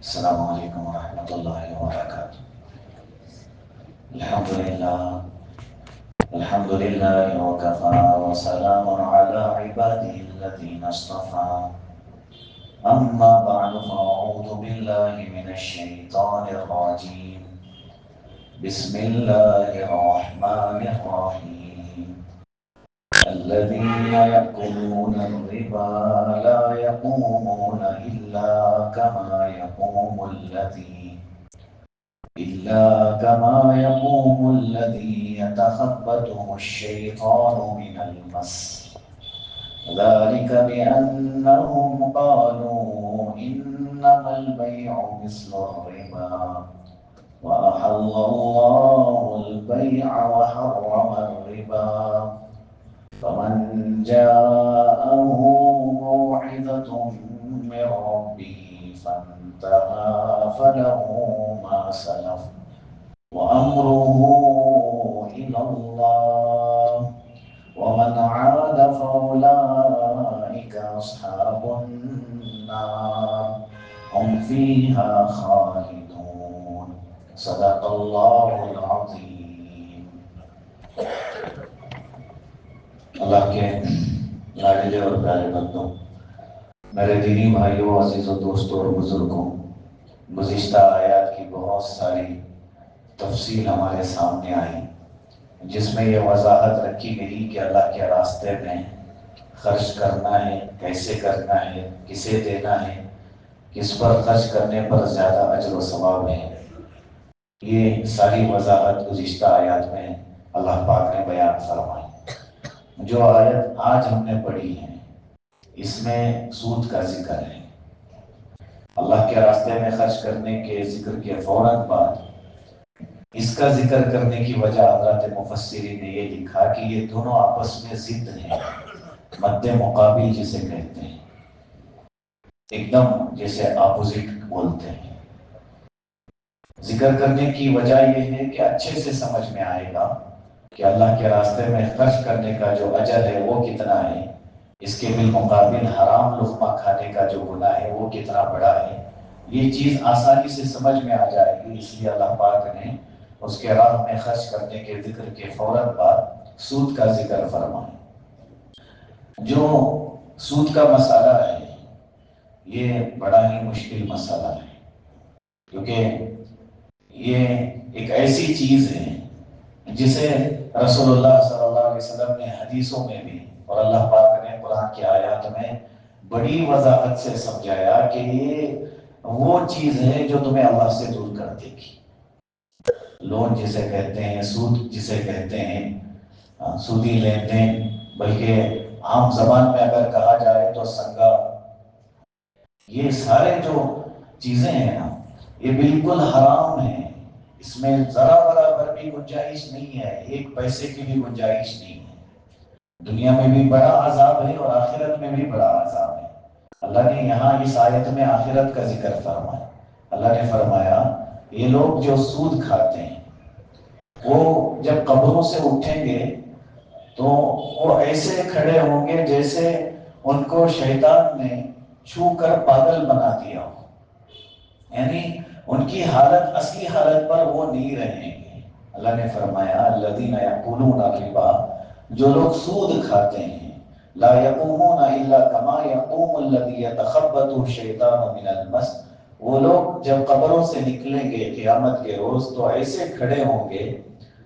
السلام علیکم ورحمۃ اللہ وبرکاتہ۔ الحمد للہ وکفى وسلام علی عباده الذین اصطفى اما بعد فاعوذ باللہ من الشیطان الرجیم بسم اللہ الرحمن الرحیم الذين يأكلون الربا لا يقومون إلا كما يقوم الذي يتخبطه الشيطان من المس ذلك بأنهم قالوا إنما البيع مثل الربا وأحل الله البيع وحرم الربا فمن جاءه موعظة من ربه فانتهى فله ما سلف وأمره إلى الله ومن عاد فأولئك أصحاب النار هم فيها خالدون صدق الله العظيم۔ اللہ کے لاڈلے اور پیارے بندوں، میرے دینی بھائیوں، عزیزوں، دوستوں اور بزرگوں، گزشتہ آیات کی بہت ساری تفصیل ہمارے سامنے آئی، جس میں یہ وضاحت رکھی گئی کہ اللہ کے راستے میں خرچ کرنا ہے، کیسے کرنا ہے، کسے دینا ہے، کس پر خرچ کرنے پر زیادہ اجر و ثواب ہے۔ یہ ساری وضاحت گزشتہ آیات میں اللہ پاک نے بیان فرمائی۔ جو آیت آج ہم نے پڑھی ہے اس میں سود کا ذکر ہے۔ اللہ کے راستے میں خرچ کرنے کے ذکر کے فوراً بعد اس کا ذکر کرنے کی وجہ حضرات مفسرین نے یہ لکھا کہ یہ دونوں آپس میں ضد ہیں، مد مقابل جسے کہتے ہیں، ایک دم جیسے اپوزٹ بولتے ہیں۔ ذکر کرنے کی وجہ یہ ہے کہ اچھے سے سمجھ میں آئے گا کہ اللہ کے راستے میں خرچ کرنے کا جو اجر ہے وہ کتنا ہے، اس کے بالمقابل حرام لقمہ کھانے کا جو گناہ ہے وہ کتنا بڑا ہے۔ یہ چیز آسانی سے سمجھ میں آ جائے گی، اس لیے اللہ پاک نے اس کے راہ میں خرچ کرنے کے ذکر کے فوراً بعد سود کا ذکر فرمایا۔ جو سود کا مسئلہ ہے یہ بڑا ہی مشکل مسئلہ ہے، کیونکہ یہ ایک ایسی چیز ہے جسے رسول اللہ صلی اللہ علیہ وسلم نے حدیثوں میں بھی اور اللہ پاک نے قرآن کی آیات میں بڑی وضاحت سے سمجھایا کہ یہ وہ چیز ہے جو تمہیں اللہ سے دور کر دے گی۔ لون جسے کہتے ہیں، سود جسے کہتے ہیں، سودی لین دین، بلکہ عام زبان میں اگر کہا جائے تو سنگا، یہ سارے جو چیزیں ہیں نا یہ بالکل حرام ہیں۔ اس میں ذرا برابر بھی گنجائش نہیں ہے، ایک پیسے کی بھی گنجائش نہیں ہے۔ دنیا میں بھی بڑا عذاب ہے اور آخرت میں بھی بڑا عذاب ہے۔ اللہ نے یہاں اس آیت میں آخرت کا ذکر فرمایا۔ اللہ نے فرمایا یہ لوگ جو سود کھاتے ہیں وہ جب قبروں سے اٹھیں گے تو وہ ایسے کھڑے ہوں گے جیسے ان کو شیطان نے چھو کر پاگل بنا دیا ہو، یعنی ان کی حالت اصلی حالت پر وہ نہیں رہیں گے۔ اللہ نے فرمایا الذین یأکلون الربا، جو لوگ سود کھاتے ہیں، لا یقومون الا کما یقوم الذی یتخبطہ الشیطان من المس، وہ لوگ جب قبروں سے نکلیں گے قیامت کے روز تو ایسے کھڑے ہوں گے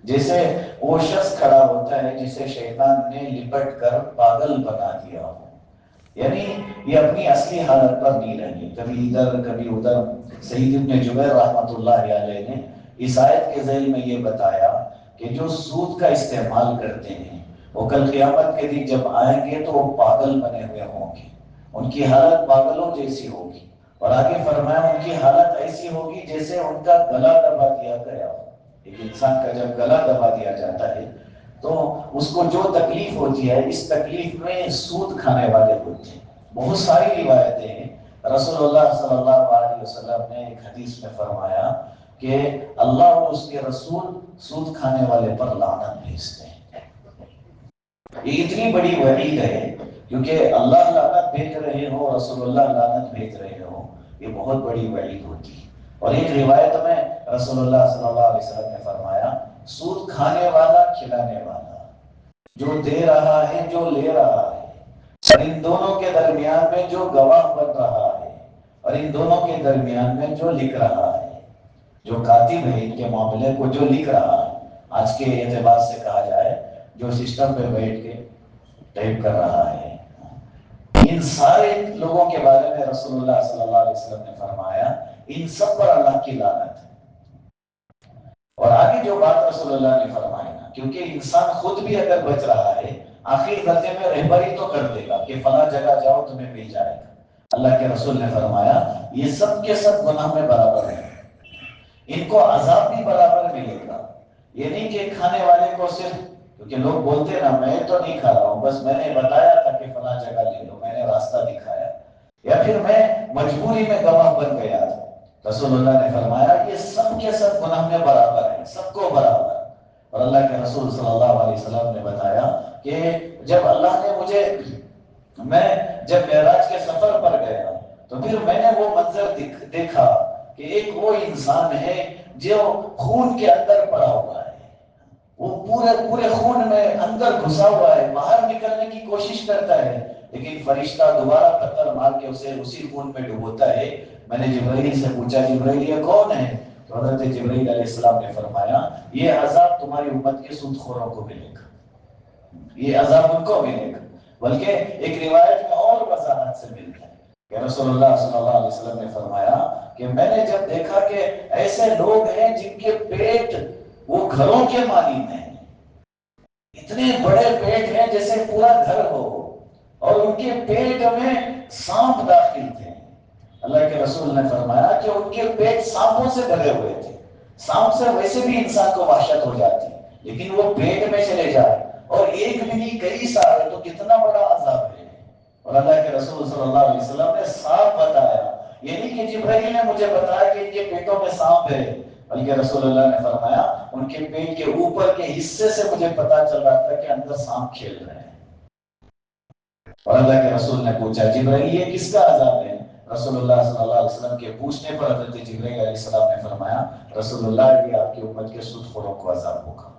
جیسے وہ شخص کھڑا ہوتا ہے جسے شیطان نے لپٹ کر پاگل بنا دیا ہو، یعنی یہ اپنی اصلی حالت پر نہیں رہیں گے، کبھی ادھر کبھی ادھر۔ سعید ابن جبیر رحمۃ اللہ علیہ نے اس آیت کے ذیل میں یہ بتایا کہ جو سود کا استعمال کرتے ہیں وہ کل قیامت کے دن جب آئیں گے تو وہ پاگل بنے ہوئے ہوں گے، ان کی حالت پاگلوں جیسی ہوگی، اور آگے فرمایا ان کی حالت ایسی ہوگی جیسے ان کا گلا دبا دیا گیا ہو۔ ایک انسان کا جب گلا دبا دیا جاتا ہے تو اس کو جو تکلیف ہوتی ہے اس تکلیف میں سود کھانے والے ہوتے ہیں۔ بہت ساری روایتیں ہیں، رسول اللہ صلی اللہ علیہ وسلم نے ایک حدیث میں فرمایا کہ اللہ اور اس کے رسول سود کھانے والے پر لعنت بھیجتے ہیں۔ یہ اتنی بڑی وعید ہے، کیونکہ اللہ لعنت بھیج رہے ہو، رسول اللہ لعنت بھیج رہے ہو، یہ بہت بڑی وعید ہوتی ہے۔ اور ایک روایت میں رسول اللہ صلی اللہ علیہ وسلم نے فرمایا، سود کھانے والا کھلانے والا، جو دے رہا ہے جو لے رہا ہے، اور ان دونوں کے درمیان میں جو گواہ بن رہا ہے، اور ان دونوں کے درمیان میں جو لکھ رہا ہے، جو کاتب ہے ان کے معاملے کو جو لکھ رہا ہے، آج کے اعتبار سے کہا جائے جو سسٹم پہ بیٹھ کے ٹائپ کر رہا ہے، ان سارے لوگوں کے بارے میں رسول اللہ صلی اللہ علیہ وسلم نے فرمایا ان سب پر اللہ کی لعنت ہے۔ اور آگے جو بات رسول اللہ نے فرمائی نا، کیونکہ انسان خود بھی اگر بچ رہا ہے آخر درجے میں رہبری تو کر دے گا کہ فلاں جگہ جاؤ تمہیں مل جائے گا۔ اللہ کے رسول نے فرمایا یہ سب کے سب گناہ میں برابر ہیں، ان کو عذاب بھی برابر ملے گا۔ یہ نہیں کہ کھانے والے کو صرف، کیونکہ لوگ بولتے نا میں تو نہیں کھا رہا ہوں، بس میں نے بتایا تھا کہ فلاں جگہ لے لو، میں نے راستہ دکھایا، یا پھر میں مجبوری میں گواہ بن گیا تھا۔ رسول اللہ نے فرمایا یہ سب کے سب گناہ میں برابر ہیں، سب کو برابر۔ اور اللہ کے رسول صلی اللہ علیہ وسلم نے بتایا کہ جب اللہ نے مجھے، میں جب معراج کے سفر پر گیا تو پھر میں نے وہ منظر دیکھا کہ ایک وہ انسان ہے جو خون کے اندر پڑا ہوا ہے، وہ پورے خون میں اندر گھسا ہوا ہے، باہر نکلنے کی کوشش کرتا ہے، لیکن فرشتہ دوبارہ پتھر مار کے اسے اسی خون میں ڈبوتا ہے۔ میں نے جبرائیل سے پوچھا جبرائیل یہ کون ہے؟ تو حضرت جبرائیل علیہ السلام نے فرمایا یہ عذاب تمہاری امت کے سود خوروں کو ملے گا، یہ عذاب ان کو ملے گا۔ بلکہ ایک روایت میں اور وضاحت سے ملتا ہے کہ رسول اللہ صلی اللہ علیہ وسلم نے فرمایا کہ میں نے جب دیکھا کہ ایسے لوگ ہیں جن کے پیٹ وہ گھروں کے مانند ہیں، اتنے بڑے پیٹ ہیں جیسے پورا گھر ہو، اور ان کے پیٹ میں سانپ داخل تھے۔ اللہ کے رسول نے فرمایا کہ ان کے پیٹ سانپوں سے بھرے ہوئے تھے، سانپ سے ویسے بھی انسان کو وحشت ہو جاتی ہے، لیکن وہ پیٹ میں چلے جائے اور ایک بھی نہیں کئی سارے تو کتنا بڑا عذاب ہے۔ اور اللہ کے رسول صلی اللہ علیہ وسلم نے صاف بتایا، یہ نہیں کہ جبرائیل نے مجھے بتایا کہ ان کے پیٹوں میں سانپ ہے، بلکہ رسول اللہ نے فرمایا ان کے پیٹ کے اوپر کے حصے سے مجھے پتا چل رہا تھا کہ اندر سانپ کھیل رہے ہیں۔ اور اللہ کے رسول نے پوچھا جبرائیل یہ کس کا عذاب ہے؟ رسول اللہ صلی اللہ علیہ وسلم کے پوچھنے پر حضرت جبرائیل علیہ السلام نے فرمایا رسول اللہ یہ آپ کی امت کے سود خوروں کو عذاب ہوگا۔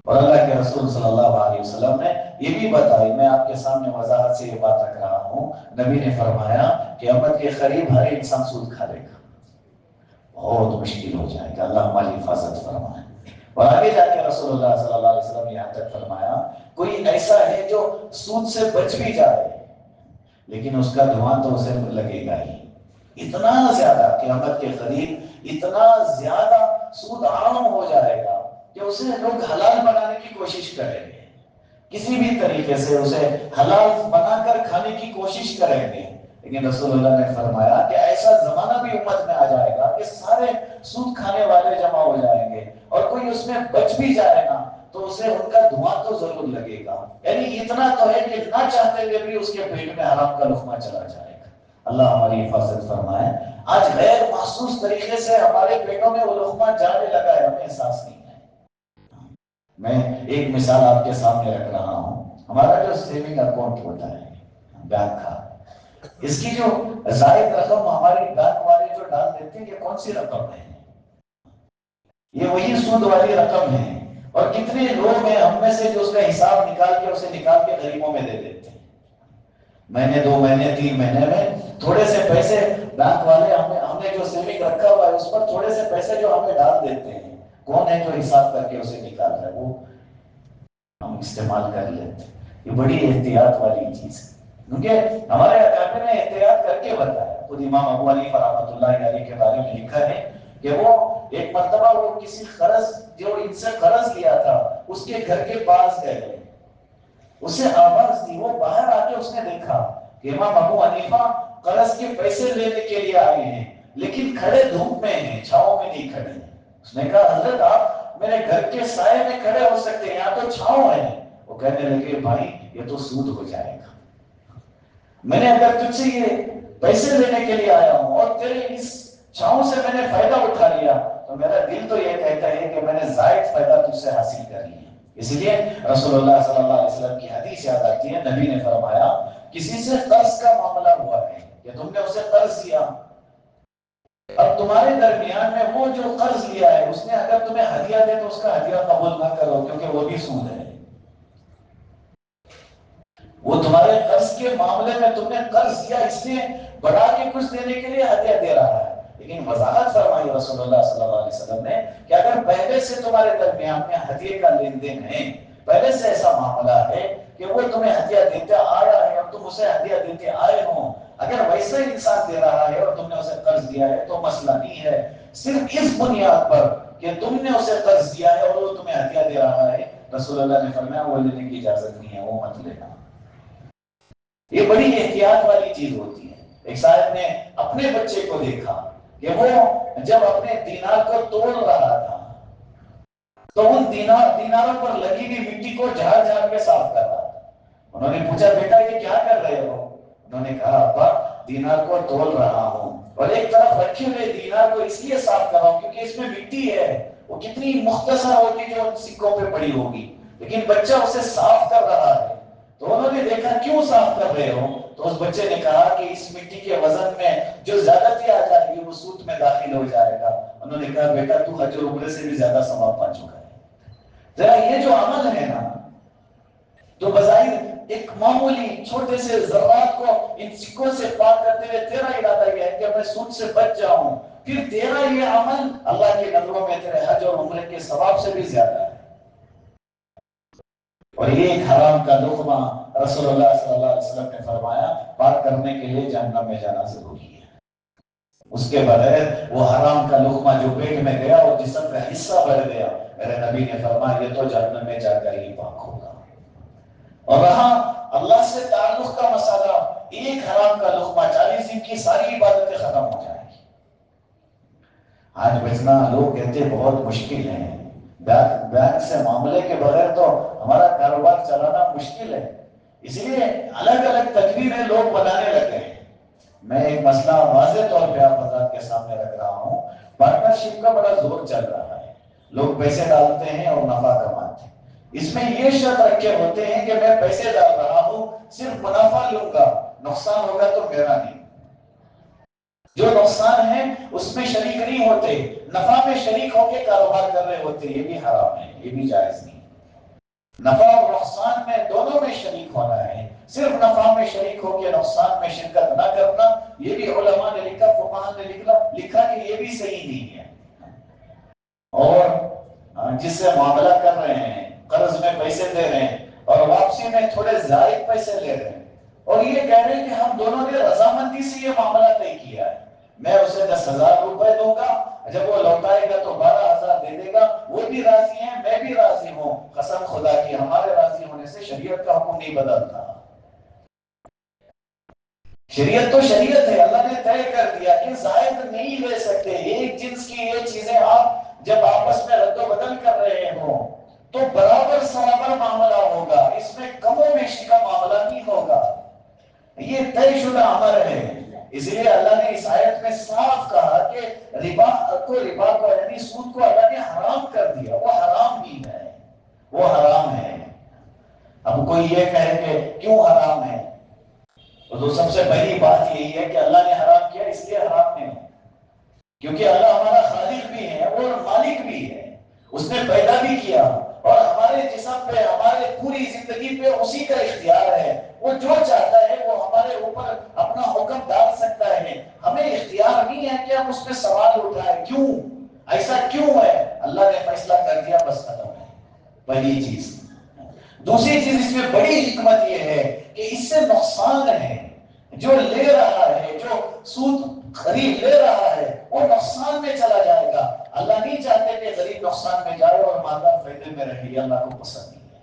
اور اللہ کے رسول صلی اللہ علیہ وسلم نے یہ بھی بتائی، میں آپ کے سامنے وضاحت سے یہ بات رکھ رہا ہوں، نبی نے فرمایا کہ امت کے قریب ہر انسان سود کھا لے گا، بہت مشکل ہو جائے گا، اللہ ہماری حفاظت فرمائے۔ اور آگے جا کے رسول اللہ صلی اللہ علیہ وسلم نے یہاں تک فرمایا کوئی ایسا ہے جو سود سے بچ بھی جائے لیکن اس کا دھواں تو اسے لگے گا ہی، اتنا زیادہ قیامت کے قریب اتنا زیادہ سود عام ہو جائے گا کہ اسے لوگ حلال بنانے کی کوشش کریں گے، کسی بھی طریقے سے اسے حلال بنا کر کھانے کی کوشش کریں گے، لیکن رسول اللہ نے فرمایا کہ ایسا زمانہ بھی امت میں آ جائے گا کہ سارے سود کھانے والے جمع ہو جائیں گے، اور کوئی اس میں بچ بھی جائے گا تو اسے ان کا دھواں تو ضرور لگے گا، یعنی اتنا تو ہے کہ نہ چاہتے ہوئے بھی اس کے پیٹ میں حرام کا لقمہ چلا جائے گا۔ اللہ ہماری حفاظت فرمائے۔ آج غیر محسوس طریقے سے ہمارے پیٹوں میں وہ لقمہ جانے لگا ہے، ہمیں احساس نہیں ہے۔ میں ایک مثال آپ کے سامنے رکھ رہا ہوں، ہمارا جو سیونگ اکاؤنٹ ہوتا ہے بینک کا، اس کی جو زائد رقم ہماری بینک والے جو ڈال دیتے ہیں یہ کون سی رقم ہے؟ یہ وہی سود والی رقم ہے، اور کتنے لوگ ہیں ہم میں سے جو اس کا حساب نکال کے اسے نکال کے غریبوں میں دے دیتے ہیں، مہینے 2 مہینے 3 مہینے میں تھوڑے سے پیسے بینک والے ہم نے جو سیونگ رکھا ہوا ہے اس پر تھوڑے سے پیسے جو ہمیں ڈال دیتے ہیں، کون ہے جو حساب کر کے اسے نکال رہا ہے؟ وہ ہم استعمال کر لیتے ہیں۔ یہ بڑی احتیاط والی چیز ہے، کیونکہ ہمارے اکابر نے احتیاط کر کے بتایا، خود امام ابو حنیفہ رحمۃ اللہ علیہ کے بارے میں لکھا ہے کہ وہ ایک مرتبہ وہ کسی قرض جو ان سے قرض لیا تھا اس کے گھر کے پاس گئے، اسے آواز دی، وہ باہر آ کے اس نے دیکھا کہ امام ابو حنیفہ قرض کے پیسے لینے کے لیے آئے ہیں لیکن کھڑے دھوپ میں ہیں، چھاؤں میں نہیں کھڑے ہیں۔ اس نے کہا حضرت آپ میرے گھر کے سائے میں کھڑے ہو سکتے ہیں، یہاں تو چھاؤں ہے۔ وہ کہنے لگے بھائی یہ تو سود ہو جائے گا، میں نے اگر تجھ سے یہ پیسے لینے کے لیے آیا ہوں اور تیرے اس چھاؤں سے میں نے فائدہ اٹھا لیا تو میرا دل تو یہ کہتا ہے کہ میں نے زائد فائدہ تجھ سے حاصل کر لیا۔ اس لیے رسول اللہ صلی اللہ علیہ وسلم کی حدیث یاد آتی ہے، نبی نے فرمایا کسی سے قرض کا معاملہ ہوا ہے کہ تم نے اس اسے قرض دیا، اب تمہارے درمیان میں وہ جو قرض لیا ہے اس نے اگر تمہیں ہدیہ دے تو اس کا ہدیہ قبول نہ کرو، کیونکہ وہ بھی سود ہے۔ وہ تمہارے قرض کے معاملے میں تم نے قرض دیا، اس نے بڑھا کے کچھ دینے کے لیے ہدیہ دے رہا ہے، لیکن وضاحت فرمائی رسول اللہ صلی اللہ علیہ وسلم نے کہ اگر پہلے سے تمہارے درمیان میں ہدیے کا لین دین ہے، پہلے سے ایسا معاملہ ہے کہ وہ تمہیں ہدیہ دیتے آیا ہے اور تم اسے ہدیہ دیتے آئے ہو، اگر ویسا ہی انسان دے رہا ہے اور تم نے اسے قرض دیا ہے تو مسئلہ نہیں ہے، صرف اس بنیاد پر کہ تم نے اسے قرض دیا ہے اور وہ تمہیں ہدیہ دے رہا ہے، رسول اللہ نے فرمایا وہ لینے کی اجازت نہیں ہے، وہ مت لینا۔ یہ بڑی احتیاط والی چیز ہوتی ہے۔ ایک صاحب نے اپنے بچے کو دیکھا کہ وہ جب اپنے دینار کو توڑ رہا تھا تو ان دیناروں پر لگی ہوئی مٹی کو جھاڑ جھاڑ کے صاف کر رہا تھا۔ انہوں نے پوچھا بیٹا یہ کیا کر رہے ہو؟ انہوں نے کہا ابا دینار کو تول رہا ہوں اور ایک طرف رکھے ہوئے دینار کو اس لیے صاف کر رہا ہوں کیونکہ اس میں مٹی ہے، وہ کتنی مختصر ہوگی جو ان سکوں پہ پڑی ہوگی، لیکن بچہ اسے صاف کر رہا ہے۔ تو انہوں نے دیکھا کیوں صاف کر رہے ہو؟ تو اس بچے نے کہا کہ اس مٹی کے وزن میں جو زیادتی آ جائے گی وہ سود میں داخل ہو جائے گا۔ انہوں نے کہا بیٹا تو حج اور عمرے سے بھی زیادہ ثواب پا چکا ہے۔ ذرا یہ جو عمل ہے نا، تو بظاہر ایک معمولی چھوٹے سے ذرات کو ان سکوں سے پاک کرتے ہوئے تیرا ارادہ یہ ہے کہ میں سود سے بچ جاؤں، پھر تیرا یہ عمل اللہ کی نظروں میں تیرے حج اور عمرے کے ثواب سے بھی زیادہ ہے۔ اور یہ ایک حرام کا لقمہ رسول اللہ صلی اللہ علیہ وسلم نے فرمایا پاک کرنے کے لیے جہنم میں جانا ضروری ہے، اس کے بغیر وہ حرام کا لقمہ جو پیٹ میں گیا اور جسم کا حصہ بڑھ گیا، میرے نبی نے فرمایا یہ تو جہنم میں جا کر ہی پاک ہوگا۔ اور رہا اللہ سے تعلق کا مسئلہ، ایک حرام کا لقمہ 40 دن کی ساری عبادتیں ختم ہو جائیں گی۔ آج بچنا لوگ کہتے بہت مشکل ہے، بینک سے معاملے کے بغیر تو ہمارا کاروبار چلانا مشکل ہے، اس لیے الگ الگ تدبیریں لوگ بنانے لگے ہیں۔ میں ایک مسئلہ واضح طور پہ آپ حضرات کے سامنے رکھ رہا ہوں، پارٹنرشپ کا بڑا زور چل رہا ہے، لوگ پیسے ڈالتے ہیں اور نفع کماتے ہیں، اس میں یہ شرط رکھے ہوتے ہیں کہ میں پیسے ڈال رہا ہوں صرف منافع لوں گا، نقصان ہوگا تو میرا نہیں، جو نقصان ہے اس میں شریک نہیں ہوتے، نفع میں شریک ہو کے کاروبار کر رہے ہوتے، یہ بھی حرام ہے، یہ بھی جائز نہیں۔ نفع اور نقصان میں دونوں میں شریک ہونا ہے، صرف نفع میں شریک ہو کے نقصان میں شرکت نہ کرنا، یہ بھی علماء نے لکھا، فقہاء نے لکھا کہ یہ بھی صحیح نہیں ہے۔ اور جس سے معاملہ کر رہے ہیں، قرض میں پیسے دے رہے ہیں اور واپسی میں تھوڑے زائد پیسے لے رہے ہیں اور یہ کہہ رہے ہیں کہ ہم دونوں نے رضامندی سے یہ معاملہ طے کیا ہے، میں اسے 10,000 روپے دوں گا، جب وہ لوٹائے گا تو 12,000 دے دے گا، وہ بھی راضی ہیں میں بھی راضی ہوں، قسم خدا کی ہمارے راضی ہونے سے شریعت کا حکم نہیں بدلتا۔ شریعت تو شریعت ہے، اللہ نے طے کر دیا کہ زائد نہیں لے سکتے، ایک جنس کی یہ چیزیں آپ جب آپس میں رد و بدل کر رہے ہوں تو برابر سرابر معاملہ ہوگا، اس میں کم و بیشی کا معاملہ نہیں ہوگا، یہ طے شدہ امر ہے۔ اس لیے اللہ نے اس آیت میں صاف کہا کہ ربا کو یعنی سود کو اللہ نے حرام کر دیا، وہ حرام ہی ہے، وہ حرام ہے۔ اب کوئی یہ کہے کہ کیوں حرام ہے، تو سب سے پہلی بات یہی ہے کہ اللہ نے حرام کیا اس لیے حرام ہے کیونکہ اللہ ہمارا خالق بھی ہے اور مالک بھی ہے، اس نے پیدا بھی کیا اور ہمارے جسم پہ ہمارے پوری زندگی پہ اسی کا اختیار ہے، وہ جو چاہتا ہے وہ ہمارے اوپر اپنا حکم ڈال سکتا ہے، ہمیں اختیار نہیں ہے کہ ہم اس پہ سوال اٹھائیں کیوں ایسا کیوں ہے، اللہ نے فیصلہ کر دیا بس ختم ہے، پہلی چیز۔ دوسری چیز اس میں بڑی حکمت یہ ہے کہ اس سے نقصان ہے، جو لے رہا ہے، جو سود خرید لے رہا ہے وہ نقصان میں چلا جائے گا، اللہ نہیں چاہتے کہ غریب نقصان میں جائے اور مالدار فائدے میں رہے، یہ اللہ کو پسند نہیں ہے،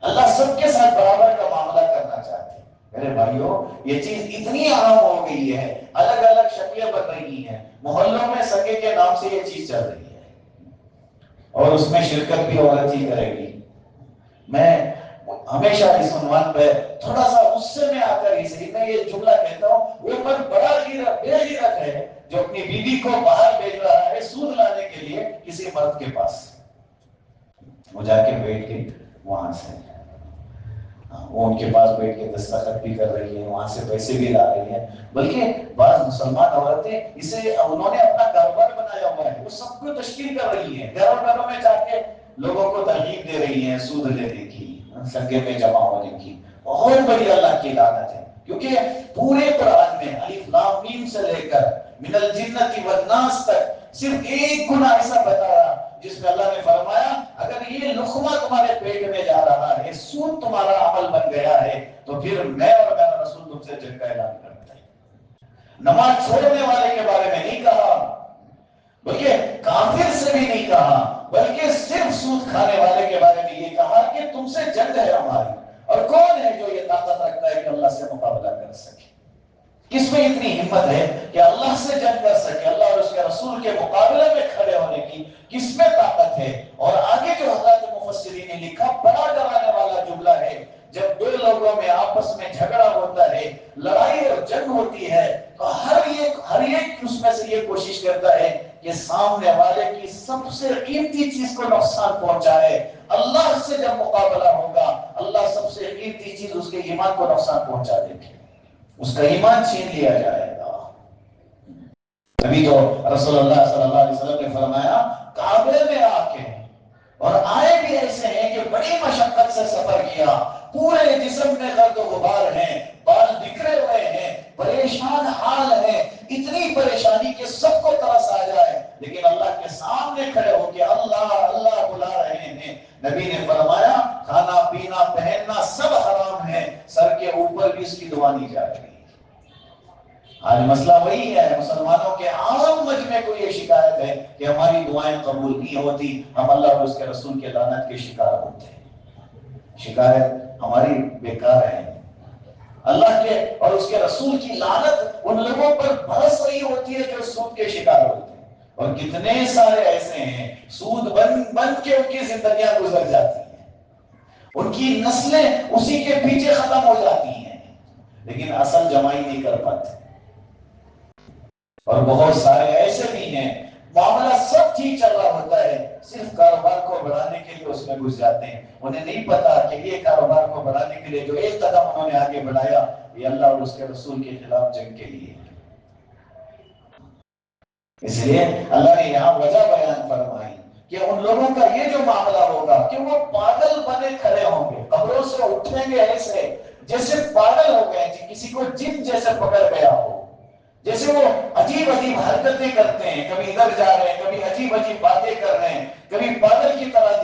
اللہ سب کے ساتھ برابر کا معاملہ کرنا چاہتے ہیں۔ میرے بھائیوں یہ چیز اتنی عام ہو گئی ہے، الگ الگ شکلیں بن رہی ہیں، محلوں میں سگے کے نام سے یہ چیز چل رہی ہے اور اس میں شرکت بھی عورت ہی کرے گی۔ میں ہمیشہ اس عنوان پہ تھوڑا سا غصے میں آ کر ہی میں یہ جملہ کہتا ہوں، وہ مرد بڑا بے غیرت ہے جو اپنی بیوی کو باہر بھیج رہا ہے سود لانے کے لیے کسی مرد کے پاس، وہ جا کے بیٹھ کے وہاں سے وہ ان کے پاس بیٹھ کے دستخط بھی کر رہی ہیں، وہاں سے پیسے بھی لا رہی ہیں، بلکہ بعض مسلمان عورتیں اسے انہوں نے اپنا کاروبار بنایا ہوا ہے، وہ سب کو تشکیل کر رہی ہیں، گھروں گھروں میں جا کے لوگوں کو ترغیب دے رہی ہیں سود لینے کی، سنگے میں جمع ہونے کی۔ بہت بڑی اللہ کی لعنت ہے، کیونکہ پورے قرآن میں الف لام میم سے لے کر من الجنت والناس تک صرف ایک گناہ ایسا بتایا جس میں اللہ نے فرمایا اگر یہ لقمہ تمہارے پیٹ میں جا رہا ہے، سود تمہارا عمل بن گیا ہے، تو پھر میں اور میرا رسول تم سے جنگ کا اعلان کرتا ہے۔ نماز چھوڑنے والے کے بارے میں نہیں کہا، بلکہ کافر سے بھی نہیں کہا، بلکہ صرف سود کھانے والے کے بارے میں یہ کہا کہ تم سے جنگ ہے ہماری، اور کون ہے جو یہ طاقت رکھتا ہے کہ اللہ سے مقابلہ کر سکے؟ کس میں اتنی ہمت ہے کہ اللہ سے جنگ کر سکے، اللہ اور اس کے رسول کے مقابلے میں کھڑے ہونے کی کس میں طاقت ہے؟ اور آگے جو حضرات مفسرین نے لکھا بڑا ڈرانے والا جملہ ہے، جب دو لوگوں میں آپس میں جھگڑا ہوتا ہے، لڑائی اور جنگ ہوتی ہے، تو ہر ایک اس میں سے یہ کوشش کرتا ہے کہ سامنے والے کی سب سے قیمتی چیز کو نقصان پہنچائے۔ اللہ سے جب مقابلہ ہوگا، اللہ سب سے قیمتی چیز اس کے ایمان کو نقصان پہنچا دے گی، اس کا ایمان چھین لیا جائے گا۔ ابھی تو رسول اللہ صلی اللہ علیہ وسلم نے فرمایا کعبے میں آ کے، اور آئے بھی ایسے ہیں کہ بڑی مشقت سے سفر کیا، پورے جسم میں گرد و غبار ہیں، بال بکھرے ہوئے ہیں، پریشان حال ہیں، اتنی پریشانی کہ سب کو ترس آ جائے، لیکن اللہ کے سامنے کھڑے ہو کے اللہ اللہ بلا رہے ہیں۔ نبی نے فرمایا کھانا پینا پہننا سب حرام ہے، سر کے اوپر بھی اس کی دعا نہیں جا رہی۔ آج مسئلہ وہی ہے، مسلمانوں کے عام مجمع کو یہ شکایت ہے کہ ہماری دعائیں قبول نہیں ہوتی، ہم اللہ اور اس کے رسول کے لعنت کے شکار ہوتے ہیں۔ شکایت ہماری بیکار ہے، اللہ کے اور اس کے رسول کی لعنت ان لوگوں پر برس رہی ہوتی ہے جو سود کے شکار ہوتے ہیں، اور کتنے سارے ایسے ہیں سود بن کے ان کی زندگیاں گزر جاتی ہیں، ان کی نسلیں اسی کے پیچھے ختم ہو جاتی ہیں، لیکن اصل جمائی نہیں کر پاتے۔ اور بہت سارے ایسے بھی ہیں معاملہ سب ٹھیک چل رہا ہوتا ہے، صرف کاروبار کو بڑھانے کے لیے اس میں گھس جاتے ہیں، انہیں نہیں پتا کہ یہ کاروبار کو بڑھانے کے لیے جو ایک قدم انہوں نے آگے بڑھایا یہ اللہ اور اس کے رسول کے خلاف جنگ کے لیے۔ اس لیے اللہ نے یہاں وجہ بیان فرمائی کہ ان لوگوں کا یہ جو معاملہ ہوگا کہ وہ پاگل بنے کھڑے ہوں گے، قبروں سے اٹھیں گے ایسے جیسے پاگل ہو گئے، جی کسی کو جن جیسے پکڑ گیا ہو، جیسے وہ عجیب عجیب حرکتیں کرتے ہیں، کبھی ادھر جا رہے ہیں، کبھی عجیب عجیب باتیں کر رہے ہیں، کبھی پاگل کی طرح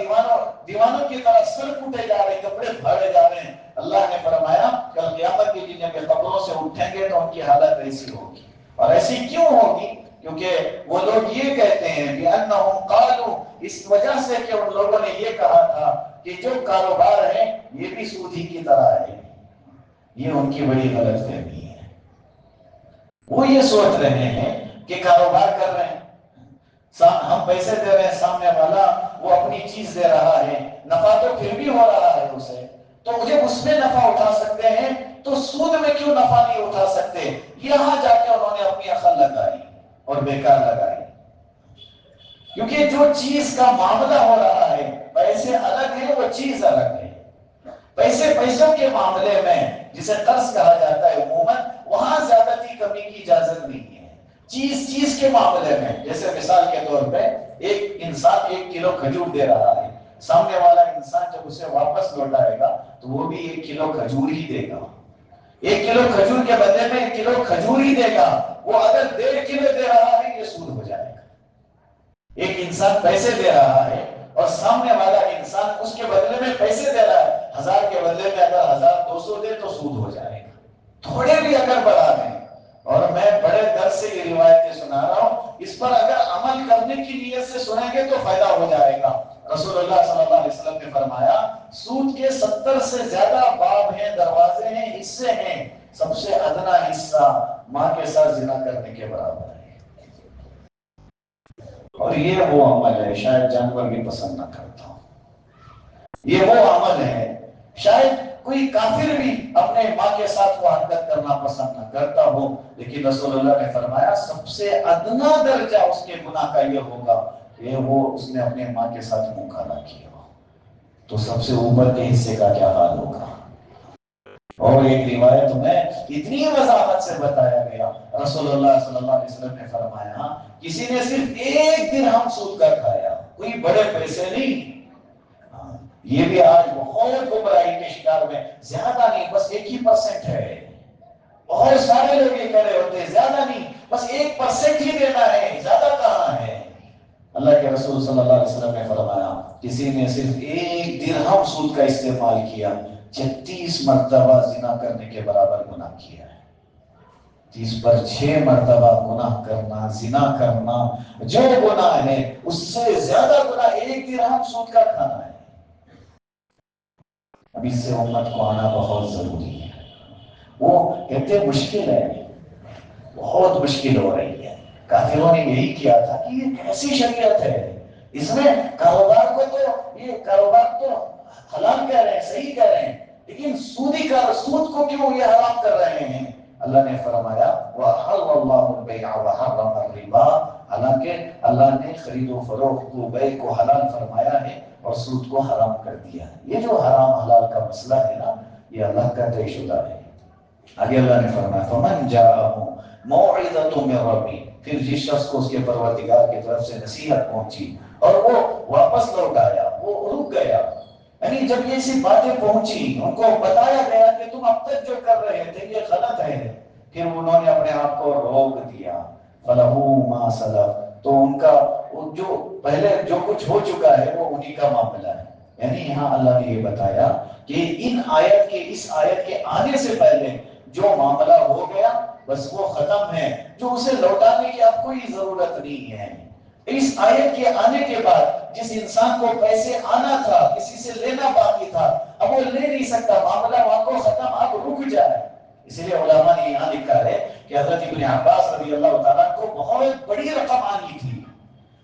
دیوانوں کی طرح سر پھوٹے جا رہے ہیں، کپڑے پھاڑے جا رہے ہیں۔ اللہ نے فرمایا کل قیامت کے دن جب قبروں سے اٹھیں گے تو ان کی حالت ایسی ہوگی، اور ایسی کیوں ہوگی؟ کیونکہ وہ لوگ یہ کہتے ہیں بِأَنَّهُمْ قَالُوا، اس وجہ سے کہ ان لوگوں نے یہ کہا تھا کہ جو کاروبار ہے یہ بھی سود ہی کی طرح ہے۔ یہ ان کی بڑی غلط فہمی ہے، وہ یہ سوچ رہے ہیں کہ کاروبار کر رہے ہیں، ہم پیسے دے رہے ہیں، سامنے والا وہ اپنی چیز دے رہا ہے، نفع تو پھر بھی ہو رہا ہے اسے، تو مجھے اس میں نفع اٹھا سکتے ہیں تو سود میں کیوں نفع نہیں اٹھا سکتے؟ یہاں جا کے انہوں نے اپنی عقل لگائی اور بیکار لگائی، کیونکہ جو چیز کا معاملہ ہو رہا ہے پیسے الگ ہے، وہ چیز الگ ہے۔ پیسوں کے معاملے میں جسے قرض کہا جاتا ہے عموماً، وہاں زیادتی کمی کی اجازت نہیں ہے۔ چیز کے معاملے میں جیسے مثال کے طور پہ ایک انسان 1 کلو کھجور دے رہا ہے، سامنے والا انسان جب اسے واپس لوٹائے گا تو وہ بھی 1 کلو کھجور ہی دے گا، 1 کلو کھجور کے بدلے میں 1 کلو کھجور ہی دے گا۔ وہ اگر 1.5 کلو دے رہا ہے یہ سود ہو جائے گا۔ ایک انسان پیسے دے رہا ہے اور سامنے والا انسان اس کے بدلے میں پیسے دے رہا ہے، 1000 کے بدلے میں اگر 1200 دے تو سود ہو جائے گا، تھوڑے بھی اگر بڑھا دیں۔ اور میں بڑے درد سے یہ روایتیں سنا رہا ہوں، اس پر اگر عمل کرنے کی نیت سے سنیں گے تو فائدہ ہو جائے گا۔ رسول اللہ صلی اللہ علیہ وسلم نے فرمایا سود کے 70 سے زیادہ باب ہیں، دروازے ہیں، حصے ہیں، سب سے ادنا حصہ ماں کے ساتھ زنا کرنے کے برابر ہے۔ اور یہ وہ عمل ہے شاید جانور بھی پسند نہ کرتا ہوں، یہ وہ عمل ہے شاید کوئی کافر بھی اپنے ماں کے ساتھ وہ حرکت کرنا پسند نہ کرتا ہو، لیکن رسول اللہ نے فرمایا سب سے ادنا درجہ اس کے گناہ کا یہ ہوگا کہ وہ اس نے اپنے ماں کے ساتھ منہ کالا کیا ہو، تو سب سے اوپر کے حصے کا کیا حال ہوگا؟ اور ایک روایت میں اتنی وضاحت سے بتایا گیا، رسول اللہ صلی اللہ علیہ وسلم نے فرمایا کسی نے صرف 1 درہم سود کا کھایا، کوئی بڑے پیسے نہیں، یہ بھی آج بہت گمراہی کے شکار میں، زیادہ نہیں بس 1% ہے، بہت سارے لوگ یہ کہہ رہے ہوتے ہیں زیادہ نہیں بس 1% ہی دینا ہے، زیادہ کہاں ہے؟ اللہ کے رسول صلی اللہ علیہ وسلم نے فرمایا کسی نے صرف 1 درہم سود کا استعمال کیا، 36 مرتبہ زنا کرنے کے برابر گناہ کیا ہے۔ 30 پر 6 مرتبہ گناہ کرنا، زنا کرنا جو گناہ ہے اس سے زیادہ گناہ 1 درہم سود کا کھانا ہے۔ اب اس سے امت کو آنا بہت ضروری ہے۔ وہ کہتے مشکل ہے، بہت مشکل ہو رہی ہے۔ کافروں نے یہی کیا تھا کہ یہ کیسی شریعت ہے، اس میں کاروبار کو تو یہ کاروبار تو حلال کہہ رہے ہیں، صحیح کہہ رہے ہیں، لیکن سود کو کیوں یہ حرام کر رہے ہیں؟ اللہ نے فرمایا وَأَحَلَّ اللَّهُ الْبَيْعَ وَحَرَّمَ الرِّبَا، حالانکہ اللہ نے خرید و فروخت کو، بیع کو حلال فرمایا ہے اور سود کو حرام کر دیا ہے۔ یہ جو حرام حلال کا مسئلہ ہے نا، یہ اللہ کا طے شدہ ہے۔ آگے اللہ نے فرمایا فَمَنْ جَاءَهُ مَوْعِظَةٌ مِّن رَّبِّهِ، پھر جس شخص کو اس کے پروردگار کی طرف سے نصیحت پہنچی اور وہ واپس لوٹ آیا، وہ رک گیا، یعنی جب یہ سی باتیں پہنچی ان کو بتایا گیا کہ تم اب تک جو کر رہے تھے یہ غلط ہے، پھر انہوں نے اپنے آپ کو روک دیا، فَلَهُ مَا سَلَفَ، تو ان کا جو پہلے جو کچھ ہو چکا ہے وہ انہی کا معاملہ ہے۔ یعنی یہاں اللہ نے یہ بتایا کہ اس آیت کے آنے سے پہلے جو معاملہ ہو گیا بس وہ ختم ہے، جو اسے لوٹانے کی اب کوئی ضرورت نہیں ہے۔ اس آیت کے آنے کے بعد جس انسان کو پیسے آنا تھا، کسی سے لینا باقی تھا، اب وہ لے نہیں سکتا، معاملہ وہاں کو ختم، اب رک جائے۔ اس لیے علماء نے یہاں لکھا ہے کہ حضرت ابن عباس رضی اللہ تعالیٰ کو بہت بڑی رقم آنی تھی،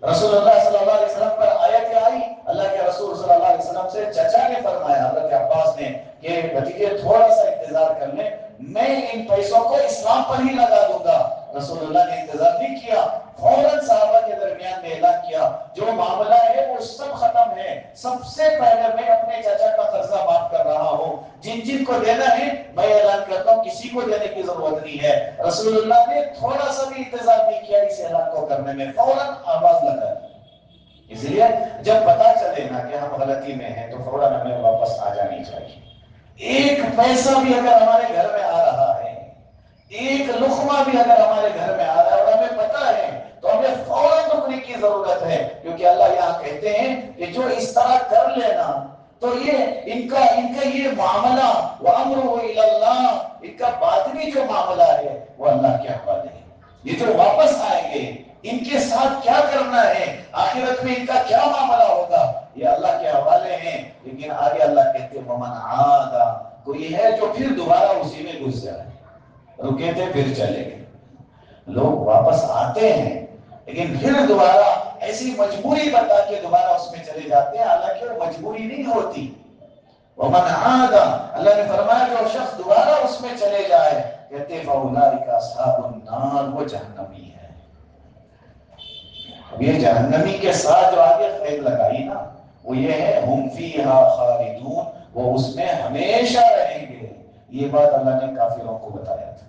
رسول اللہ صلی اللہ علیہ وسلم پر آیت آئی، اللہ کے رسول صلی اللہ علیہ وسلم سے چچا نے فرمایا حضرت عباس نے کہ بھتیجے تھوڑا سا انتظار کر لیں، میں ان پیسوں کو اسلام پر ہی لگا دوں گا۔ رسول اللہ نے انتظار نہیں کیا، فوراً صحابہ کے درمیان میں اعلان کیا جو معاملہ ہے وہ سب ختم ہے، سب سے پہلے میں اپنے چچا کا قرضہ معاف کر رہا ہوں، جن کو دینا ہے میں اعلان کرتا ہوں کسی کو دینے کی ضرورت نہیں ہے۔ رسول اللہ نے تھوڑا سا بھی انتظار نہیں کیا اس اعلان کو کرنے میں، فوراً آواز لگا دی۔ اس لیے جب پتا چلے نا کہ ہم غلطی میں ہیں تو فوراً ہمیں واپس آ جانی چاہیے۔ ایک پیسہ بھی اگر ہمارے گھر میں آ رہا ہے، ایک لقمہ بھی اگر ہمارے گھر میں آ رہا ہے اور ہمیں پتا ہے تو ہمیں فوراً رکنے کی ضرورت ہے، کیونکہ اللہ یہاں کہتے ہیں کہ جو اس طرح کر لینا تو یہ ان کا یہ معاملہ وَأَمْرُهُ إِلَى اللَّهِ، ان کا باطنی جو معاملہ ہے وہ اللہ کے حوالے ہے۔ یہ جو واپس آئیں گے ان کے ساتھ کیا کرنا ہے، آخرت میں ان کا کیا معاملہ ہوگا، یہ اللہ کے حوالے ہیں۔ لیکن آگے اللہ کہتے ہیں وَمَنْ عَادَ، کوئی ہے جو پھر دوبارہ اسی میں گھس جائے، رکے تھے پھر چلے گئے۔ لوگ واپس آتے ہیں لیکن پھر دوبارہ ایسی مجبوری بتا کے دوبارہ اس میں چلے جاتے ہیں، حالانکہ وہ مجبوری نہیں ہوتی۔ وَمَنْ عَادَ، اللہ نے فرمایا جو شخص دوبارہ اس میں چلے جائے، کہتے فَأُولَٰئِكَ أَصْحَابُ النَّارِ، وہ جہنمی ہے۔ اب یہ جہنمی کے ساتھ جو آگے قید لگائی نا وہ یہ ہے ہم فیہا خالدون، وہ اس میں ہمیشہ رہیں گے۔ یہ بات اللہ نے کافروں کو بتایا تھا۔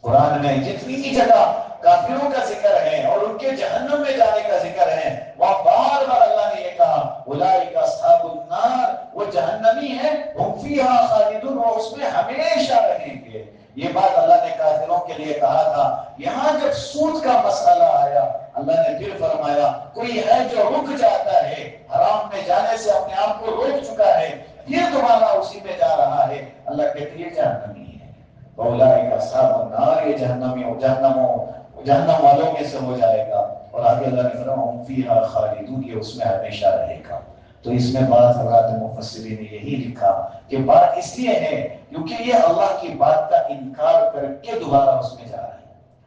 قرآن میں جتنی جگہ کافروں کا ذکر ہے اور ان کے جہنم میں جانے کا ذکر ہے وہاں بار بار اللہ نے یہ کہا اولئک اصحاب النار، وہ جہنمی ہیں، ہم فیہا خالدون، وہ اس میں ہمیشہ رہیں گے۔ یہ بات اللہ نے کافروں کے لیے کہا تھا۔ یہاں جب سود کا مسئلہ آیا اللہ نے پھر فرمایا کوئی ہے جو رک جاتا ہے، حرام میں جانے سے اپنے آپ کو روک چکا ہے، پھر دوبارہ اسی میں جا رہا ہے، اللہ کہتے ہیں جہنمی ہے۔ اولئک اصحاب النار، یہ جہنم والوں میں سے ہو جائے گا۔ اور آگے اللہ نے فرمایا ہم فیہا خالدون، یہ اس میں ہمیشہ رہے گا۔ تو اس میں بعض حضرات مفسرین نے یہی لکھا کہ بات اس لیے ہے کیونکہ یہ اللہ کی بات کا انکار کر کے دوبارہ اس میں جا رہے ہیں۔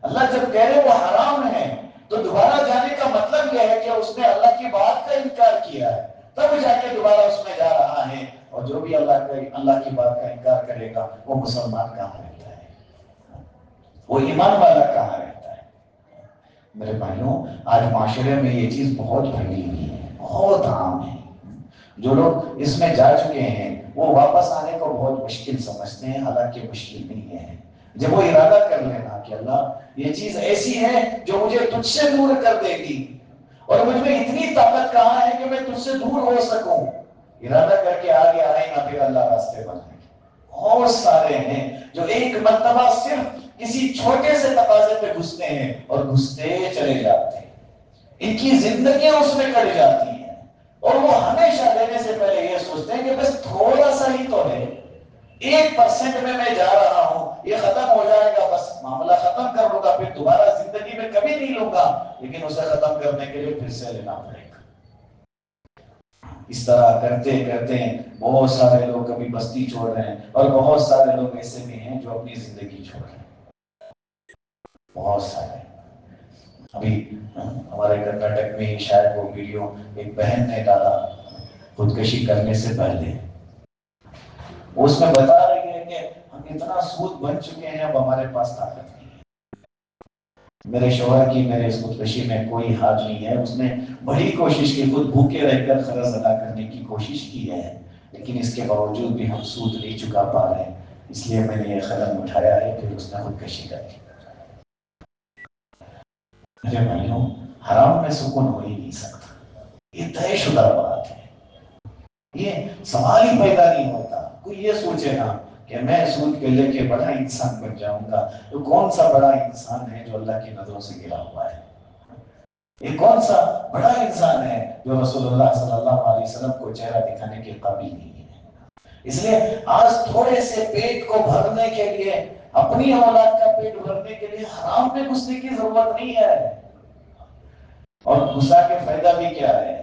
اللہ جب کہہ رہے وہ حرام ہے تو دوبارہ جانے کا مطلب یہ ہے کہ اس نے اللہ کی بات کا انکار کیا ہے، تب جا کے دوبارہ اس میں جا رہا ہے۔ اور جو بھی اللہ کی بات کا انکار کرے گا وہ مسلمان کہاں رہتا ہے، وہ ایمان والا کہاں رہتا ہے؟ میرے بھائیوں آج معاشرے میں یہ چیز بہت پھیلی ہوئی ہے، بہت عام ہے۔ جو لوگ اس میں جا چکے ہیں وہ واپس آنے کو بہت مشکل سمجھتے ہیں، حالانکہ مشکل نہیں ہے۔ جب وہ ارادہ کر لینا کہ اللہ یہ چیز ایسی ہے جو مجھے تجھ سے دور کر دے گی، اور مجھ میں اتنی طاقت کہاں ہے کہ میں تجھ سے دور ہو سکوں، ارادہ کر کے آگے آئے نا، پھر اللہ راستے بنائے۔ بہت سارے ہیں جو ایک مرتبہ صرف کسی چھوٹے سے تقاضے پہ گھستے ہیں اور گھستے چلے جاتے ہیں، ان کی زندگیاں اس میں کٹ جاتی ہیں، اور وہ ہمیشہ لینے سے پہلے یہ سوچتے ہیں کہ بس تھوڑا سا ہی تو ہے، 1% میں جا رہا ہوں، یہ ختم ہو جائے گا، بس معاملہ ختم کر لوں گا، پھر دوبارہ زندگی میں کبھی نہیں لوں گا، لیکن اسے ختم کرنے کے لیے پھر سے لینا پڑے گا۔ اس طرح کرتے کرتے بہت سارے لوگ کبھی بستی چھوڑ رہے ہیں، اور بہت سارے لوگ ایسے بھی ہیں جو اپنی زندگی چھوڑ رہے ہیں، بہت سارے۔ ابھی ہمارے کرناٹک میں شاید وہ ویڈیو ایک بہن نے ڈالا خودکشی کرنے سے پہلے، اس میں بتا رہی ہے کہ ہم اتنا سود بن چکے ہیں، اب ہمارے پاس طاقت نہیں ہے۔ میرے شوہر کی میرے اس خودکشی میں کوئی ہاتھ نہیں ہے، اس نے بڑی کوشش کی، خود بھوکے رہ کر قرض ادا کرنے کی کوشش کی ہے، لیکن اس کے باوجود بھی ہم سود نہیں چکا پا رہے ہیں، اس لیے میں نے یہ قدم اٹھایا ہے، پھر اس نے خودکشی کر لی۔ میرے بھائیوں، حرام میں سکون ہو ہی نہیں سکتا، یہ طے شدہ بات ہے، یہ سوال ہی پیدا نہیں ہوتا۔ کوئی یہ سوچے نا کہ میں سود کے لے کے بڑا انسان بن جاؤں گا، تو کون سا بڑا انسان ہے جو اللہ کی نظروں سے گرا ہوا ہے؟ یہ کون سا بڑا انسان ہے جو رسول اللہ صلی اللہ علیہ وسلم کو چہرہ دکھانے کے قابل نہیں ہے؟ اس لیے آج تھوڑے سے پیٹ کو بھرنے کے لیے، اپنی اولاد کا پیٹ بھرنے کے لیے حرام میں گھسنے کی ضرورت نہیں ہے، اور گھسا کے فائدہ بھی کیا ہے؟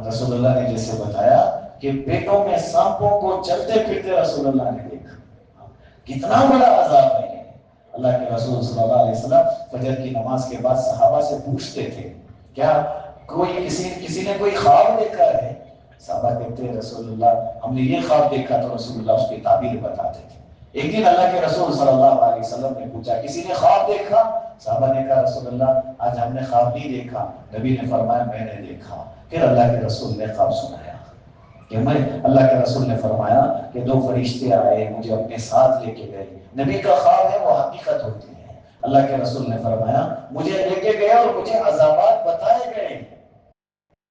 رسول اللہ نے جیسے بتایا کہ پیٹوں میں سانپوں کو چلتے پھرتے رسول اللہ نے دیکھا، کتنا بڑا عذاب ہے۔ اللہ کے رسول صلی اللہ علیہ وسلم فجر کی نماز کے بعد صحابہ سے پوچھتے تھے، کیا کوئی کسی نے کوئی خواب دیکھا ہے؟ صحابہ کہتے ہیں رسول اللہ ہم نے یہ خواب دیکھا، تو رسول اللہ اس کی تعبیر بتاتے تھے۔ ایک دن اللہ کے رسول صلی اللہ علیہ وسلم نے پوچھا کسی نے خواب دیکھا؟ صحابہ نے کہا رسول اللہ آج ہم نے خواب نہیں دیکھا۔ نبی نے فرمایا میں نے دیکھا۔ پھر اللہ کے رسول نے خواب سنایا کہ اللہ کے رسول نے فرمایا کہ 2 فرشتے آئے مجھے اپنے ساتھ لے کے گئے۔ نبی کا خواب ہے وہ حقیقت ہوتی ہے۔ اللہ کے رسول نے فرمایا مجھے لے کے گئے اور مجھے عذابات بتائے گئے،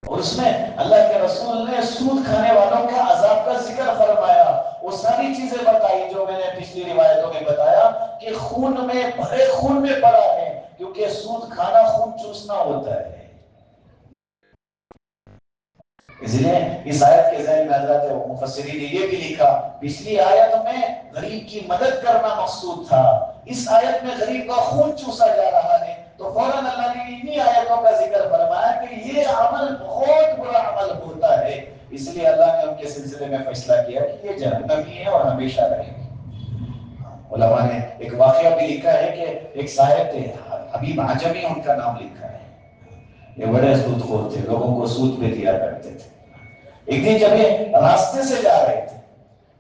اور اس میں اللہ کے رسول نے سود کھانے والوں کے عذاب کا ذکر فرمایا، وہ ساری چیزیں بتائی جو میں نے پچھلی روایتوں میں بتایا کہ خون میں بھرے خون میں پڑا ہے، کیونکہ سود کھانا خون چوسنا ہوتا ہے۔ اس لیے اس آیت کے ذہن میں حضرت مفسرین نے یہ بھی لکھا، پچھلی آیت میں غریب کی مدد کرنا مقصود تھا، اس آیت میں غریب کا خون چوسا جا رہا ہے، تو فوراً اللہ نے انہی آیتوں کا ذکر فرمایا کہ یہ عمل بہت برا عمل ہوتا ہے، اس لیے اللہ نے ان کے سلسلے میں فیصلہ کیا کہ یہ جہنمی ہے اور ہمیشہ رہے گی۔ علماء نے ایک واقعہ بھی لکھا ہے کہ ایک صاحب تھے حبیب عجمی ان کا نام لکھا ہے، یہ بڑے سود خور تھے، لوگوں کو سود پہ دیا کرتے تھے۔ ایک دن جب یہ راستے سے جا رہے تھے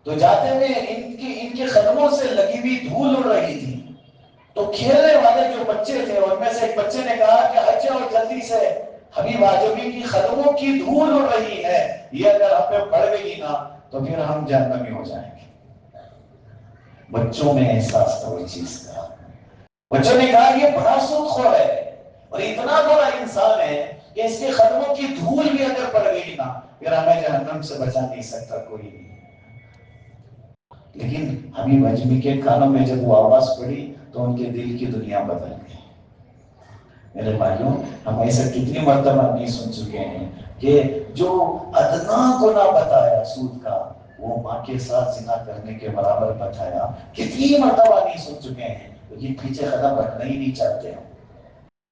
تو جاتے ہوئے ان کے قدموں سے لگی ہوئی دھول اڑ رہی تھی، تو کھیلنے والے جو بچے تھے ان میں سے ایک بچے نے کہا کہ اچھا اور جلدی سے، حبیب عجمی کی قدموں کی دھول اڑ رہی ہے، یہ اگر ہم پہ پڑ گئی نا تو پھر ہم جہنمی ہو جائیں گے۔ بچوں میں احساس تھا وہ چیز کا، بچوں نے کہا یہ بڑا سود خور ہے اور اتنا بڑا انسان ہے کہ اس کے قدموں کی دھول بھی اگر پڑ گئی نا پھر ہمیں جہنم سے بچا نہیں سکتا کوئی نہیں۔ لیکن حبیب عجمی کے کانوں میں جب وہ آواز پڑی تو ان کے دل کی دنیا بدل گئی۔ میرے بھائیوں، ہم ایسا کتنی مرتبہ نہیں سن چکے ہیں کہ جو ادنا گناہ بتایا سود کا وہ ماں کے ساتھ زنا کرنے کے برابر بتایا، کتنی مرتبہ نہیں سن چکے ہیں، لیکن پیچھے قدم رکھنا ہی نہیں چاہتے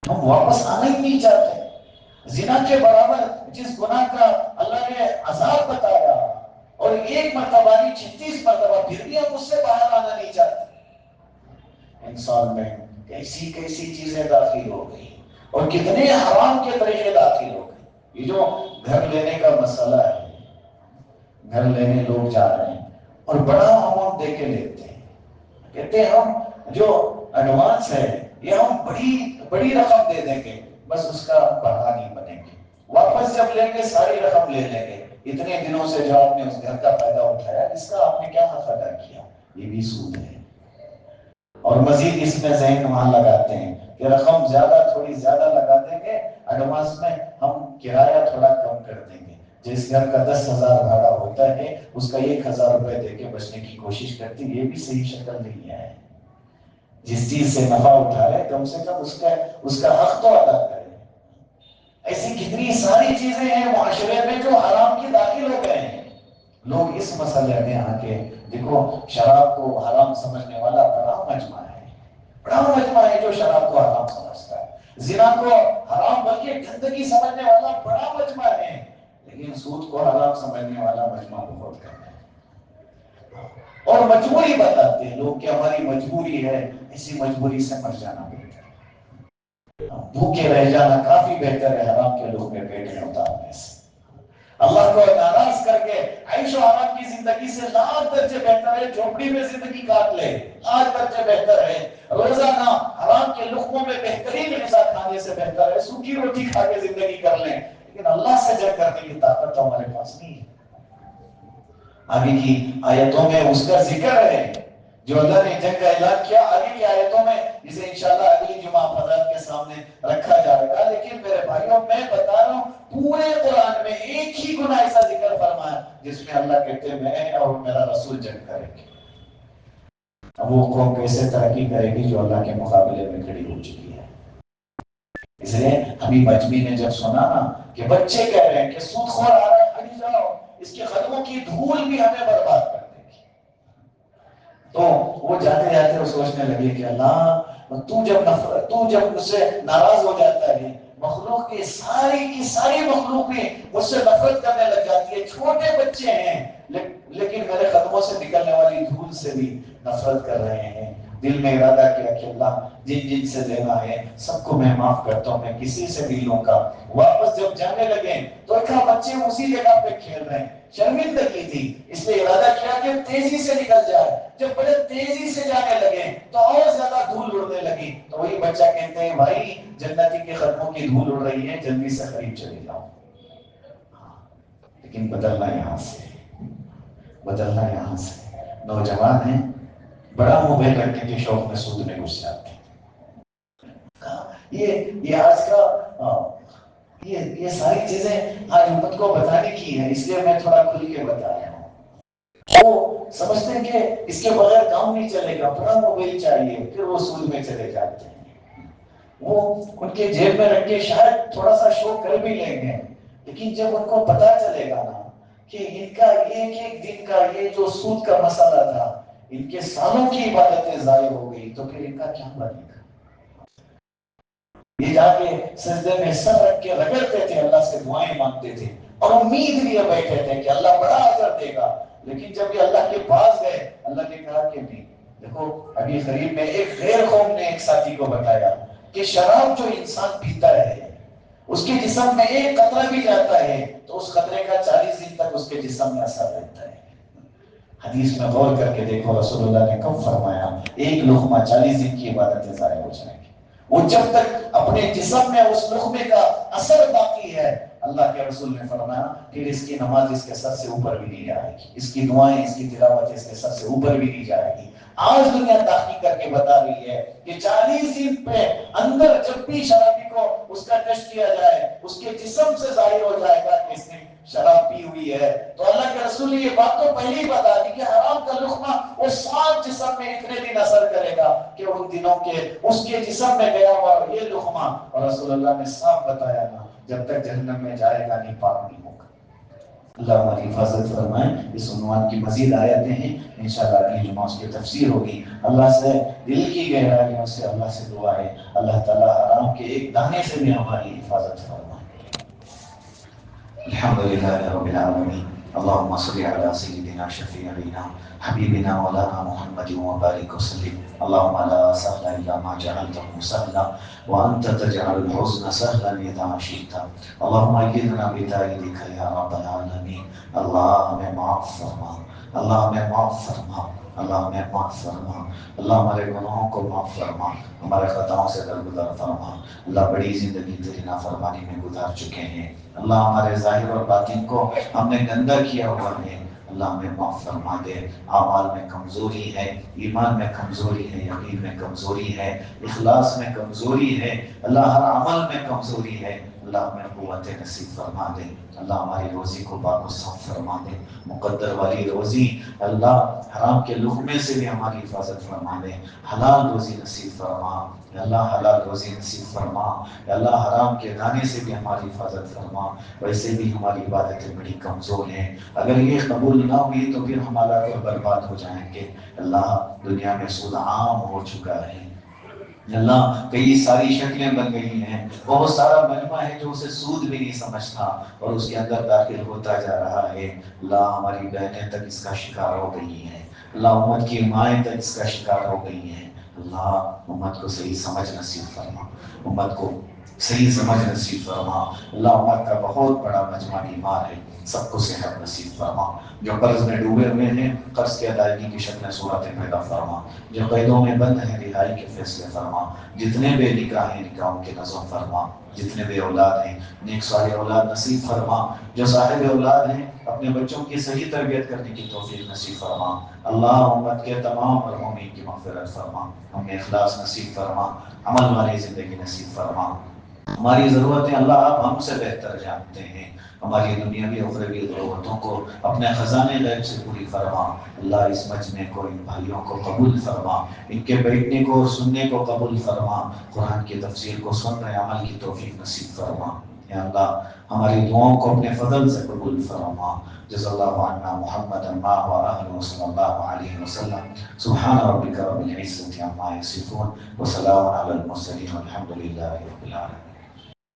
ہم واپس آنا ہی نہیں چاہتے۔ زنا کے برابر جس گناہ کا اللہ نے عذاب بتایا اور ایک مرتبہ نہیں 36 مرتبہ، پھر بھی ہم اس سے باہر آنا نہیں چاہتے۔ انسان میں کیسی کیسی چیزیں داخل ہو گئی اور کتنے حرام کے طریقے داخل ہو گئے۔ یہ جو گھر لینے کا مسئلہ ہے، گھر لینے لوگ جا رہے ہیں اور بڑا اماؤنٹ دے کے لیتے ہیں، کہتے ہیں ہم جو ایڈوانس ہے یہ ہم بڑی رقم دے دیں گے، بس اس کا بڑھا نہیں بنے گے، واپس جب لیں گے ساری رقم لے لیں گے، اتنے دنوں سے جو آپ نے اس گھر کا فائدہ اٹھایا اس کا آپ نے کیا حق ادا کیا؟ یہ بھی سود ہے۔ اور مزید اس میں ذہن وہاں لگاتے ہیں کہ رقم تھوڑی زیادہ لگا دیں گے، ایڈوانس میں ہم کرایہ تھوڑا کم کر دیں گے۔ جس گھر کا 10,000 بھاڑا ہوتا ہے اس کا 1,000 روپے دے کے بچنے کی کوشش کرتی، یہ بھی صحیح شکل نہیں ہے۔ جس چیز سے نفع اٹھا رہے کم سے کم اس کا حق تو ادا کرے۔ ایسی کتنی ساری چیزیں ہیں معاشرے میں جو حرام کی داخل ہو گئے ہیں۔ لوگ اس مسئلے میں آ کے دیکھو، شراب کو حرام سمجھنے والا بڑا مجمع ہے جو شراب کو حرام سمجھتا ہے۔ زنا کو حرام بلکہ گندگی سمجھنے والا بڑا مجمع ہے، لیکن سود کو حرام سمجھنے والا مجمع بہت کم ہے۔ اور مجبوری بتاتے ہیں لوگ کہ ہماری مجبوری ہے، اسی مجبوری سے مر جانا بہتر ہے، بھوکے رہ جانا کافی بہتر ہے حرام کے لوگ میں پیٹ میں اتارنے سے۔ اللہ کو ناراض کر کے عیش و آرام کی زندگی سے لاکھ درجے بہتر ہے جھوپڑی میں زندگی کاٹ لے، لاکھ درجے بہتر ہے روزانہ حرام کے لقموں میں بہترین غذا کھانے سے بہتر ہے سوکھی روٹی کھا کے زندگی کر لیں، لیکن اللہ سے جنگ کرنے کی طاقت تو ہمارے پاس نہیں ہے۔ آگے کی آیتوں میں اس کا ذکر ہے جو اللہ نے جنگ کا اعلان کیا، آگے کی آیتوں میں جسے انشاءاللہ اگلی جمعہ حضرات کے سامنے رکھا جائے گا۔ لیکن میرے بھائیوں میں بتا رہا ہوں پورے قرآن میں ایک ہی گناہ ایسا ذکر فرمایا جس میں اللہ کہتے ہیں میں اور میرا رسول جنگ کریں گے۔ اب وہ قوم کیسے ترقی کرے گی جو اللہ کے مقابلے میں کھڑی ہو چکی ہے؟ اس لیے حبیب اجمی نے جب سنا نا کہ بچے کہہ رہے ہیں کہ سود خور آ رہا ہے ہٹ جاؤ، اس کے قدموں کی دھول بھی ہمیں برباد کر دے گی، تو وہ جاتے جاتے وہ سوچنے لگے کہ اللہ تو جب مجھ سے ناراض ہو جاتا ہے مخلوق کی ساری مخلوق بھی مجھ سے نفرت کرنے لگ جاتی ہے، چھوٹے بچے ہیں لیکن میرے قدموں سے نکلنے والی دھول سے بھی نفرت کر رہے ہیں۔ دل میں ارادہ کیا کہ اللہ جن سے لینا ہے سب کو میں معاف کرتا ہوں، میں کسی سے بھی لوں گا۔ واپس جب جانے لگے تو ایک بچے اسی جگہ پہ کھیل رہے ہیں، شرمندگی تھی، اس لیے ارادہ کیا کہ تیزی سے نکل جائے۔ جب بڑے تیزی سے جانے لگے تو اور زیادہ دھول اڑنے لگی، تو وہی بچہ کہتے ہیں بھائی جنتی کے قدموں کی دھول اڑ رہی ہے، جلدی سے قریب چلے جاؤ۔ لیکن بدلنا یہاں سے نوجوان ہیں بڑا موبائل رکھنے کے شوق میں سود میں گھس جاتے ہیں۔ یہ آج کا یہ ساری چیزیں آج امت کو بتانے کی ہے، اس لیے میں تھوڑا کھل کے بتا رہا ہوں۔ وہ سمجھتے ہیں کہ اس کے بغیر کام نہیں چلے گا، بڑا موبائل چاہیے، پھر وہ سود میں چلے جاتے ہیں۔ وہ ان کے جیب میں رکھ کے شاید تھوڑا سا شو کر بھی لیں گے، لیکن جب ان کو پتا چلے گا نا کہ ان کا ایک دن کا یہ جو سود کا مسئلہ تھا ان کے سالوں کی عبادتیں ضائع ہو گئی، تو پھر ان کا کیا بنے گا؟ یہ جا کے سجدے میں سر رکھ کے رگڑتے تھے، اللہ سے دعائیں مانگتے تھے اور امید لیے بیٹھے تھے کہ اللہ بڑا اجر دے گا، لیکن جب یہ اللہ کے پاس گئے اللہ نے کہا کہ نہیں۔ دیکھو ابھی قریب میں ایک غیر قوم نے ایک ساتھی کو بتایا کہ شراب جو انسان پیتا ہے اس کے جسم میں ایک قطرہ بھی جاتا ہے تو اس قطرے کا 40 دن تک اس کے جسم میں اثر رہتا ہے۔ حدیث میں غور کر کے دیکھو رسول اللہ نے کب فرمایا ایک لقمہ 40 دن کی عبادتیں ضائع ہو جائیں گی۔ وہ جب تک اپنے جسم میں اس لقمے کا اثر باقی ہے، اللہ کے رسول نے فرمایا پھر اس کی نماز اس کے سر سے اوپر بھی نہیں جائے گی، اس کی دعائیں اس کی تلاوت اس کے سر سے اوپر بھی نہیں جائے گی۔ آج دنیا تحقیق کر کے بتا رہی ہے کہ 40 دن پہ اندر جب بھی شرابی کو اس کا ٹیسٹ کیا جائے اس کے جسم سے ظاہر ہو جائے گا کہ اس نے شراب پی ہوئی ہے۔ تو اللہ کے رسول نے یہ بات تو پہلے ہی بتا دی کہ حرام کا لقمہ وہ صاف جسم میں اتنے دن اثر کرے گا کہ ان دنوں کے اس کے جسم میں گیا ہوا یہ لقمہ، اور رسول اللہ نے صاف بتایا نا جب تک جہنم میں جائے گا نہیں پاک نہیں ہوگا۔ اللہ ہماری حفاظت فرمائے۔ اس عنوان کی مزید آیتیں ہیں انشاءاللہ اگلی جمعہ اس کی تفسیر ہوگی۔ اللہ سے دل کی گہرائیوں سے اللہ سے دعا ہے اللہ تعالیٰ حرام کے ایک دانے سے بھی ہماری حفاظت فرمائے۔ الحمدللہ رب العالمین، اللہم صلی علی سیدنا شفیعنا حبیبنا مولانا محمد وبارک وسلم۔ اللہم لا سہل الا ما جعلته سہلا وانت تجعل الحزن سہلا اذا شئت۔ اللہم ایدنا بتائیدک یا رب العالمین۔ اللہ ہمیں معاف فرما، اللہ ہمیں معاف فرما۔ اللہ ہمیں معاف فرما، اللہ ہمارے گناہوں کو معاف فرما، ہمارے خطاؤں سے درگزر فرما۔ اللہ بڑی زندگی تیری نافرمانی میں گزار چکے ہیں، اللہ ہمارے ظاہر اور باطن کو ہم نے گندا کیا ہوا ہے، اللہ ہمیں معاف فرما دے۔ اعمال میں کمزوری ہے، ایمان میں کمزوری ہے، یقین میں کمزوری ہے، اخلاص میں کمزوری ہے، اللہ ہر عمل میں کمزوری ہے، اللہ ہمیں قوت نصیب فرما دے۔ اللہ ہماری روزی کو پاک و صاف فرما دے، مقدر والی روزی، اللہ حرام کے لقمے سے بھی ہماری حفاظت فرما دے، حلال روزی نصیب فرما، اللہ حلال روزی نصیب فرما، اللہ حرام کے دانے سے بھی ہماری حفاظت فرما۔ ویسے بھی ہماری عبادتیں بڑی کمزور ہیں، اگر یہ قبول نہ ہوئی تو پھر ہم ہلاک اور برباد ہو جائیں گے۔ اللہ دنیا میں سود عام ہو چکا ہے، اللہ کئی ساری شکلیں بن گئی ہیں، بہت سارا مجمع ہے جو اسے سود بھی نہیں سمجھتا اور اس کے اندر داخل ہوتا جا رہا ہے۔ اللہ ہماری بہنیں تک اس کا شکار ہو گئی ہیں، اللہ امت کی مائیں تک اس کا شکار ہو گئی ہیں۔ اللہ امت کو صحیح سمجھ نصیب فرما، امت کو صحیح سمجھ نصیب فرما۔ اللہ امت کا بہت بڑا مجمع بیمار ہے، سب کو صحت نصیب فرما۔ جو قرض میں ڈوبے ہوئے ہیں قرض کی ادائیگی کی شکل صورتیں پیدا فرما، جو قیدوں میں بند ہیں رہائی کے فیصلے فرما، جتنے بے نکاح ہیں نکاحوں کے نظم فرما، جتنے بے اولاد ہیں نیک صالح اولاد نصیب فرما، جو صاحب اولاد ہیں اپنے بچوں کی صحیح تربیت کرنے کی توفیق نصیب فرما۔ اللہ امت کے تمام مرحومین کی مغفرت فرما، ہمیں اخلاص نصیب فرما، عمل والی زندگی نصیب فرما۔ ہماری ضرورتیں اللہ آپ ہم سے بہتر جانتے ہیں، ہماری دنیاوی اخروی ضرورتوں کو اپنے خزانے غیب سے پوری فرما۔ اللہ اس مجمع کو، ان بھائیوں کو قبول فرما، ان کے بیٹھنے کو اور سننے کو قبول فرما، قرآن کی تفسیر کو سن رہے عمل کی توفیق نصیب فرما۔ یا اللہ ہماری دعاؤں کو اپنے فضل سے قبول فرما۔ جزا اللہ عنا محمد و آلہ صلی اللہ علیہ وسلم۔ سبحان ربک رب العزة عما یصفون وسلام علی المرسلین والحمد للہ رب العالمین۔